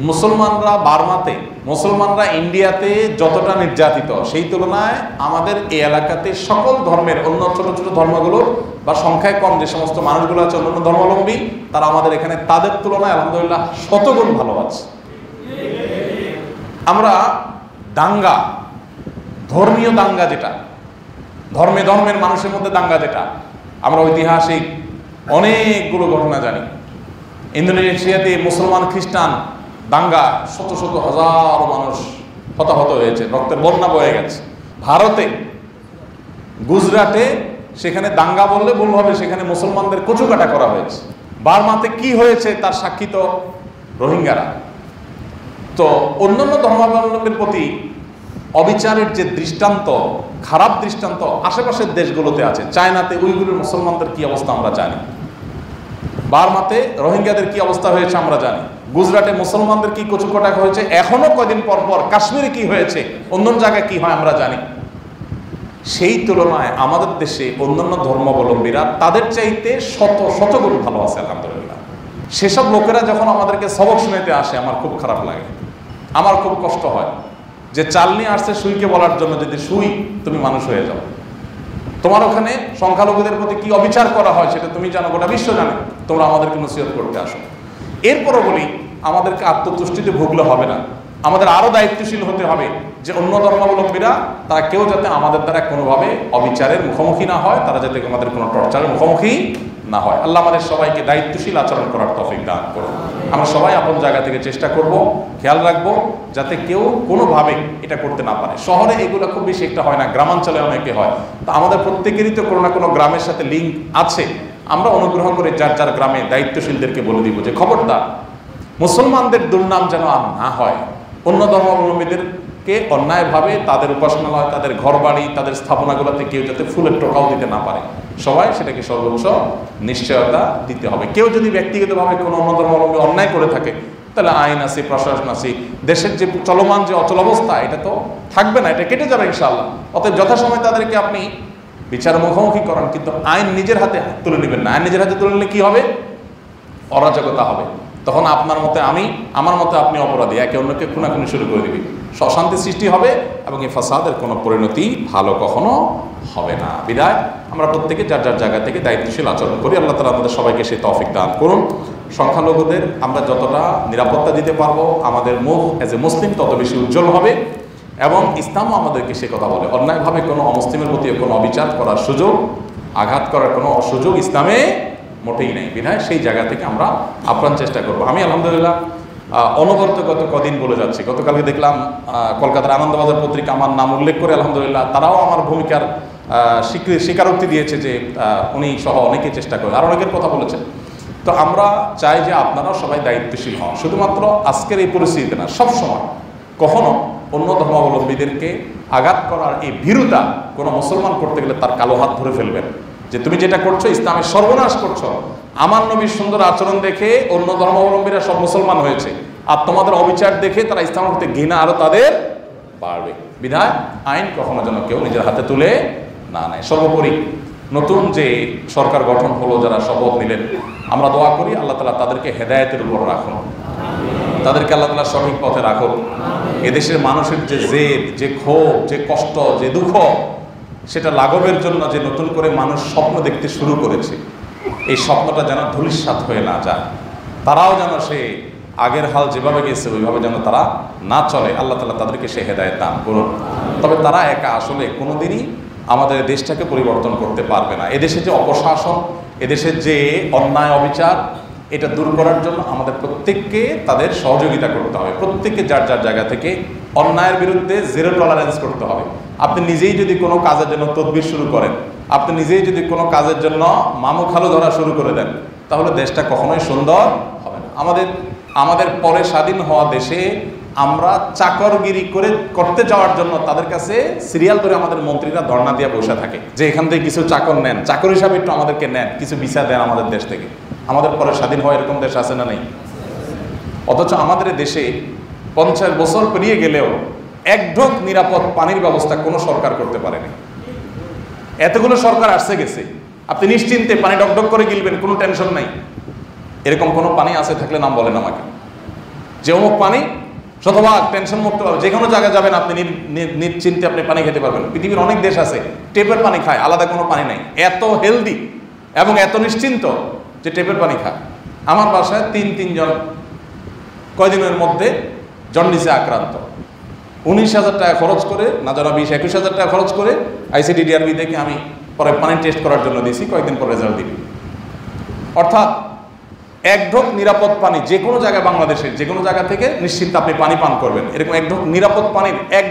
মুসলমানরা বার্মাতে, মুসলমানরা ইন্ডিয়াতে যতটা নির্যাতিত, সেই তুলনায় আমাদের এই এলাকাতে সকল ধর্মের অন্য ছোট ছোট ধর্মগুলোর বা সংখ্যায় কম যে সমস্ত মানুষগুলো আছে অন্যান্য ধর্মাবলম্বী, তারা আমাদের এখানে তাদের তুলনায় আলহামদুলিল্লাহ শতগুণ ভালো আছে। আমরা দাঙ্গা, ধর্মীয় দাঙ্গা, যেটা ধর্মের মানুষের মধ্যে দাঙ্গা, যেটা আমরা ঐতিহাসিক অনেকগুলো ঘটনা জানি। ইন্দোনেশিয়াতে মুসলমান খ্রিস্টান দাঙ্গা, শত শত হাজার মানুষ হতাহত হয়েছে, রক্তের বন্যা বয়ে গেছে। ভারতে গুজরাটে, সেখানে দাঙ্গা বললে ভুল হবে, সেখানে মুসলমানদের কচুকাটা করা হয়েছে। বার্মাতে কি হয়েছে তার সাক্ষী তো রোহিঙ্গারা। তো অন্যান্য ধর্মাবলম্বীর প্রতি অবিচারের যে দৃষ্টান্ত, খারাপ দৃষ্টান্ত আশেপাশের দেশগুলোতে আছে। চায়নাতে উইগুরের মুসলমানদের কি অবস্থা আমরা জানি, বার্মাতে রোহিঙ্গাদের কি অবস্থা হয়েছে আমরা জানি, গুজরাটে মুসলমানদের কি কচুকটা হয়েছে, এখনো কয়দিন পর পর কাশ্মীরে কি হয়েছে, অন্য জায়গায় কি হয় আমরা জানি। সেই তুলনায় আমাদের দেশে অন্যান্য ধর্মাবলম্বীরা তাদের চাইতে শতগুণ ভালো আছে আলহামদুলিল্লাহ। সেসব লোকেরা যখন আমাদেরকে সবক শুনাইতে আসে, আমার খুব খারাপ লাগে, আমার খুব কষ্ট হয় যে চাল নিয়ে আসছে সুইকে বলার জন্য, যদি সুই তুমি মানুষ হয়ে যাও। তোমার ওখানে সংখ্যালঘুদের প্রতি কি অবিচার করা হয় সেটা তুমি জানো, গোটা বিশ্ব জানে, তোমরা আমাদেরকে নসিহত করতে আসো। এরপরও বলি, আমাদেরকে আত্মতুষ্টিতে ভুগলে হবে না, আমাদের আরো দায়িত্বশীল হতে হবে যে অন্য ধর্মাবলম্বীরা তারা কেউ যাতে আমাদের দ্বারা কোনোভাবে অবিচারের মুখোমুখি না হয়, তারা যাতে আমাদের কোনো টর্চারের মুখোমুখি না হয়। আল্লাহ আমাদের সবাইকে দায়িত্বশীল আচরণ করার তৌফিক দান করুন। আমরা সবাই আপন জায়গা থেকে চেষ্টা করব, খেয়াল রাখবো যাতে কেউ কোনোভাবে এটা করতে না পারে। শহরে এগুলো খুব বেশি একটা হয় না, গ্রামাঞ্চলে অনেকে হয়। তো আমাদের প্রত্যেকেরই তো কোনো না কোনো গ্রামের সাথে লিঙ্ক আছে। আমরা অনুগ্রহ করে যার যার গ্রামে দায়িত্বশীলদেরকে বলে দিব যে খবরদার মুসলমানদের দুর্নাম যেন আর না হয়, অন্য ধর্মাবলম্বীদেরকে অন্যায়ভাবে তাদের উপাসনালয়, তাদের ঘর বাড়ি, তাদের স্থাপনাগুলোতে কেউ যাতে ফুলের টোকাও দিতে না পারে। সবাই সেটাকে সর্বোচ্চ নিশ্চয়তা দিতে হবে। কেউ যদি ব্যক্তিগতভাবে কোনো অন্য ধর্মাবলম্বী অন্যায় করে থাকে, তাহলে আইন আছে, প্রশাসন আছে, দেশের যে চলমান যে অচল অবস্থা, এটা তো থাকবে না, এটা কেটে যাবে ইনশাআল্লাহ। অতএব যথাসময়ে তাদেরকে আপনি বিচারের মুখোমুখি করান, কিন্তু আইন নিজের হাতে তুলে নেবেন না। আইন নিজের হাতে তুলে নিলে কি হবে? অরাজকতা হবে। তখন আপনার মতে আমি, আমার মতে আপনি অপরাধী, একে অন্যকে খুনাখুনি শুরু করে দিবি, অশান্তি সৃষ্টি হবে এবং এই ফাসাদের কোনো পরিণতি ভালো কখনো হবে না। বিদায় আমরা প্রত্যেকে যার যার জায়গা থেকে দায়িত্বশীল আচরণ করি। আল্লাহ তাআলা আমাদের সবাইকে সেই তৌফিক দান করুন। সংখ্যালঘুদের আমরা যতটা নিরাপত্তা দিতে পারবো, আমাদের মুখ এজ এ মুসলিম তত বেশি উজ্জ্বল হবে। এবং ইসলামও আমাদেরকে সে কথা বলে, অন্যায়ভাবে কোনো অমুসলিমের প্রতি কোনো অবিচার করার সুযোগ, আঘাত করার কোনো সুযোগ ইসলামে মোটেই নেই। বিধায় সেই জায়গা থেকে আমরা আপ্রাণ চেষ্টা করব। আমি আলহামদুলিল্লাহ অনবরত গত কদিন বলে যাচ্ছি, গতকালকে দেখলাম কলকাতার আনন্দবাজার পত্রিকা আমার নাম উল্লেখ করে আলহামদুলিল্লাহ তারাও আমার ভূমিকার স্বীকারোক্তি দিয়েছে যে উনি সহ অনেকে চেষ্টা করে, আর অনেকের কথা বলেছেন। তো আমরা চাই যে আপনারাও সবাই দায়িত্বশীল হন, শুধুমাত্র আজকের এই পরিস্থিতিতে না, সবসময়। কখনো অন্য ধর্মাবলম্বীদেরকে আঘাত করার এই ভীরুতা কোনো মুসলমান করতে গেলে তার কালো হাত ধরে ফেলবেন, যে তুমি যেটা করছো ইসলামের সর্বনাশ করছো। আমার নবীর সুন্দর আচরণ দেখে অন্য ধর্মাবলম্বীরা সব মুসলমান হয়েছে, আর তোমাদের অবিচার দেখে তারা ইসলামের প্রতি ঘৃণা আরো তাদের বাড়বে। বিধায় আইন কখনো যেন কেউ নিজের হাতে তুলে না নেয়। সর্বোপরি নতুন যে সরকার গঠন হলো, যারা শপথ নিলেন, আমরা দোয়া করি আল্লাহ তাআলা তাদেরকে হেদায়েতের উপর রাখুন, তাদেরকে আল্লাহ তাআলা সঠিক পথে রাখুন। এদেশের মানুষের যে জেদ, যে ক্ষোভ, যে কষ্ট, যে দুঃখ, সেটা লাঘবের জন্য যে নতুন করে মানুষ স্বপ্ন দেখতে শুরু করেছে, এই স্বপ্নটা যেন ধূলিসাৎ হয়ে না যায়। তারাও যেন সে আগের হাল যেভাবে গেছে ওইভাবে যেন তারা না চলে। আল্লাহ তাআলা তাদেরকে সে হেদায়েত দান করুন। তবে তারা একা আসলে কোনোদিনই আমাদের দেশটাকে পরিবর্তন করতে পারবে না। এদেশে যে অপশাসন, এদেশের যে অন্যায় অবিচার, এটা দূর করার জন্য আমাদের প্রত্যেককে তাদের সহযোগিতা করতে হবে। প্রত্যেককে যার যার জায়গা থেকে অন্যায়ের বিরুদ্ধে জিরো টলারেন্স করতে হবে। আপনি নিজেই যদি কোনো কাজের জন্য তদবির শুরু করেন, আপনি নিজেই যদি কোনো কাজের জন্য মামু খালু ধরা শুরু করে দেন, তাহলে দেশটা কখনোই সুন্দর হবে না। আমাদের পরে স্বাধীন হওয়া দেশে আমরা চাকরগিরি করতে যাওয়ার জন্য তাদের কাছে সিরিয়াল ধরে আমাদের মন্ত্রীরা ধর্ণা দিয়ে বসে থাকে যে এখান থেকে কিছু চাকর নেন, চাকর হিসাবে একটু আমাদেরকে নেন, কিছু ভিসা দেন আমাদের দেশ থেকে। আমাদের পরে স্বাধীন হওয়া এরকম দেশ আছে না নেই? অথচ আমাদের দেশে 50 বছর পেরিয়ে গেলেও এক ঢোক নিরাপদ পানির ব্যবস্থা কোনো সরকার করতে পারেনি। এতগুলো সরকার আসছে গেছে, আপনি নিশ্চিন্তে পানি ডকডক করে গিলবেন, কোনো টেনশন নাই। এরকম কোনো পানি আছে থাকলে নাম বলেন আমাকে, যে অমুক পানি শতভাগ টেনশন মুক্ত পাবেন, যে কোনো জায়গায় যাবেন আপনি নিশ্চিন্তে আপনি পানি খেতে পারবেন। পৃথিবীর অনেক দেশ আছে টেপের পানি খায়, আলাদা কোনো পানি নাই, এত হেলদি এবং এত নিশ্চিন্ত যে টেপের পানি খায়। আমার বাসায় তিনজন কয়দিনের মধ্যে জন্ডিসে আক্রান্ত, 19,000 টাকা খরচ করে, না যারা 20-21,000 টাকা খরচ করে ICDDRB থেকে আমি পরে পানি টেস্ট করার জন্য দিয়েছি, কয়েকদিন পর রেজাল্ট দিবি। অর্থাৎ এক ঢোক নিরাপদ পানি যে কোনো জায়গায়, বাংলাদেশের যে কোনো জায়গা থেকে নিশ্চিন্ত আপনি পানি পান করবেন, এরকম এক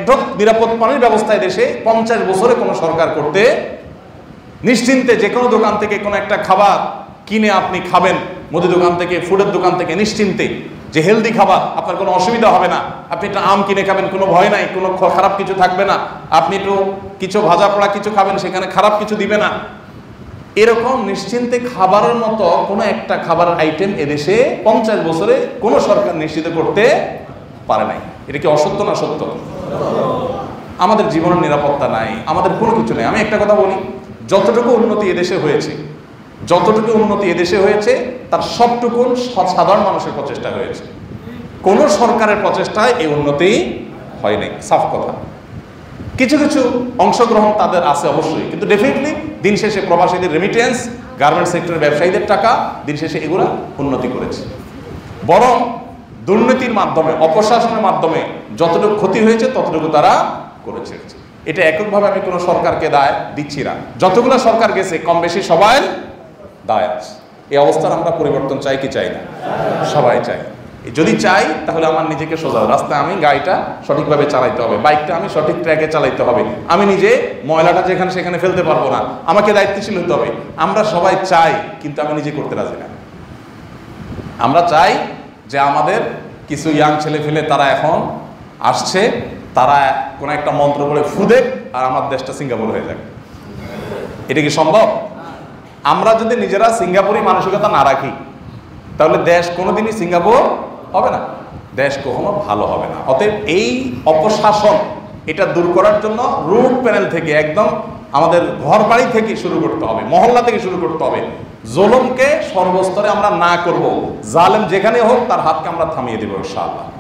ঢোক নিরাপদ পানির ব্যবস্থায় দেশে 50 বছরে কোনো সরকার করতে, নিশ্চিন্তে যে কোনো দোকান থেকে কোনো একটা খাবার কিনে আপনি খাবেন, মুদি দোকান থেকে, ফুডের দোকান থেকে, নিশ্চিন্তে যে হেলদি খাবার, আপনার কোনো অসুবিধা হবে না। আপনি একটা আম কিনে খাবেন, কোনো ভয় নাই, কোনো খারাপ কিছু থাকবে না। আপনি একটু কিছু ভাজা পোড়া কিছু খাবেন, সেখানে খারাপ কিছু দিবে না। এরকম নিশ্চিন্তে খাবারের মতো কোনো একটা খাবারের আইটেম এদেশে 50 বছরে কোনো সরকার নিশ্চিত করতে পারে নাই। এটা কি অসত্য না সত্য? আমাদের জীবনের নিরাপত্তা নাই, আমাদের কোনো কিছু নেই। আমি একটা কথা বলি, যতটুকু উন্নতি এদেশে হয়েছে তার সবটুকু সাধারণ মানুষের প্রচেষ্টা হয়েছে। কোনো সরকারের প্রচেষ্টায় এই উন্নতি হয় নাই, সাফ কথা। কিছু কিছু অংশগ্রহণ তাদের আছে অবশ্যই, কিন্তু ডেফিনেটলি দিন শেষে প্রবাসীদের রেমিটেন্স, গার্মেন্টস সেক্টরের ব্যবসায়ীদের টাকা দিন শেষে এগুলা উন্নতি করেছে। বরং দুর্নীতির মাধ্যমে, অপশাসনের মাধ্যমে যতটুকু ক্ষতি হয়েছে ততটুকু তারা করেছে। এটা এককভাবে আমি কোনো সরকারকে দায় দিচ্ছি না, যতগুলো সরকার গেছে কম বেশি সবাই দায় আছে। এই অবস্থার আমরা পরিবর্তন চাই কি চাই না? সবাই চাই। যদি চাই তাহলে আমার নিজেকে সোজা রাস্তায় আমি গাড়িটা সঠিকভাবে চালাইতে হবে, বাইকটা আমি সঠিক ট্র্যাকে চালাইতে হবে, আমি নিজে ময়লাটা যেখানে সেখানে ফেলতে পারবো না, আমাকে দায়িত্বশীল হতে হবে। আমরা সবাই চাই, কিন্তু আমি নিজে করতে রাজি না। আমরা চাই যে আমাদের কিছু ইয়াং ছেলে ফেলে তারা এখন আসছে, তারা কোনো একটা মন্ত্র বলে ফুদেক আর আমার দেশটা সিঙ্গাপুর হয়ে যাক। এটা কি সম্ভব? আমরা যদি নিজেরা সিঙ্গাপুরি মানসিকতা না রাখি তাহলে দেশ কোনোদিনই সিঙ্গাপুর হবে না, দেশ কখনো ভালো হবে না। অতএব এই অপশাসন এটা দূর করার জন্য রুট প্যানেল থেকে, একদম আমাদের ঘর বাড়ি থেকে শুরু করতে হবে, মহল্লা থেকে শুরু করতে হবে। জুলুমকে সর্বস্তরে আমরা না করব, জালেম যেখানে হোক তার হাতকে আমরা থামিয়ে দেব ইনশাআল্লাহ।